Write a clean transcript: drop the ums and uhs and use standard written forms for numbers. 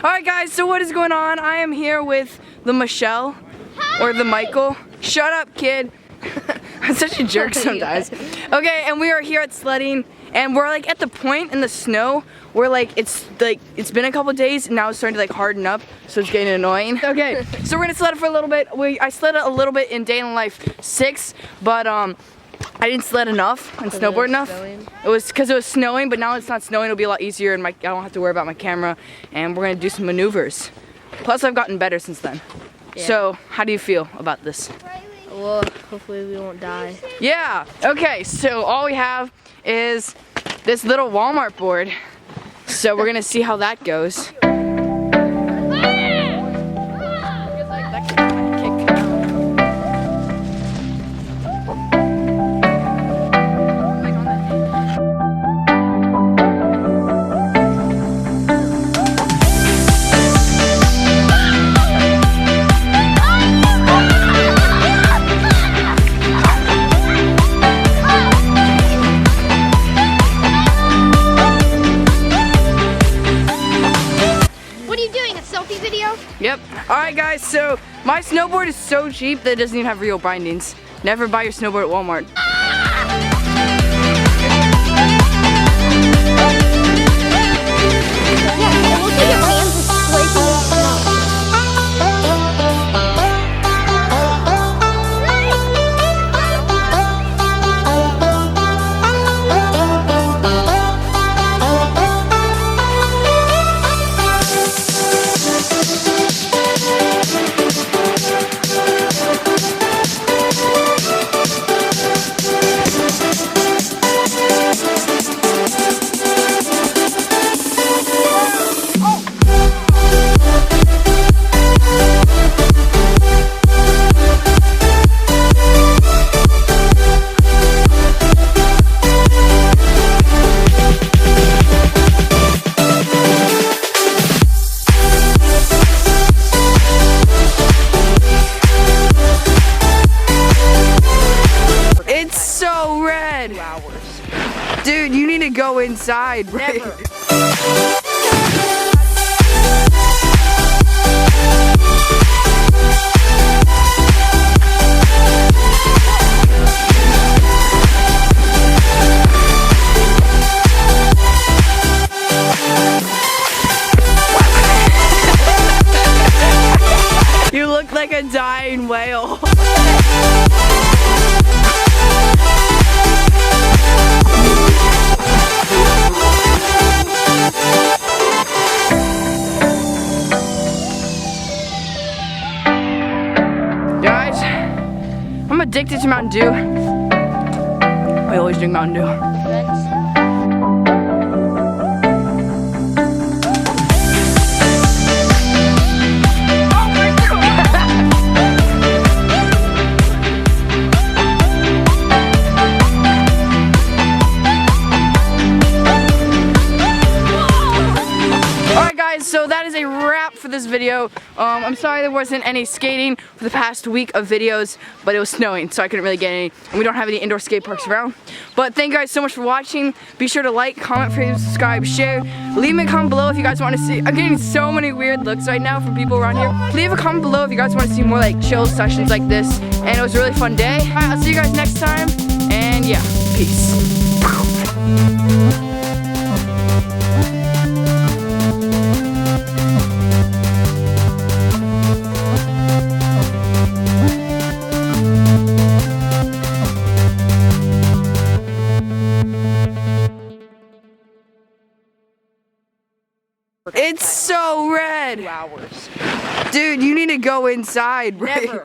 Alright guys, so what is going on? I am here with the Michelle, or the Michael. Shut up, kid. I'm such a jerk sometimes. Okay, and we are here at Sledding, and we're like at the point in the snow where it's been a couple days and now it's starting to harden up, so it's getting annoying. Okay, so we're gonna sled it for a little bit. I sled it a little bit in Day in Life 6, but I didn't sled enough and snowboard enough. It was because it was snowing, but now it's not snowing. It'll be a lot easier, and I don't have to worry about my camera. And we're gonna do some maneuvers. Plus, I've gotten better since then. Yeah. So, how do you feel about this? Well, hopefully we won't die. Yeah. Okay. So all we have is this little Walmart board. So we're gonna see how that goes. Yep. Alright guys, so my snowboard is so cheap that it doesn't even have real bindings. Never buy your snowboard at Walmart. Dude, you need to go inside, bro. Never. You look like a dying whale. Guys, I'm addicted to Mountain Dew. I always drink Mountain Dew. So that is a wrap for this video. I'm sorry there wasn't any skating for the past week of videos, but it was snowing, so I couldn't really get any, and we don't have any indoor skate parks around. But thank you guys so much for watching. Be sure to like, comment, favorite, subscribe, share. Leave me a comment below if you guys want to see. I'm getting so many weird looks right now from people around here. Leave a comment below if you guys want to see more chill sessions like this. And it was a really fun day. Alright, I'll see you guys next time, and yeah, peace. It's so red. 2 hours. Dude, you need to go inside, bro. Never.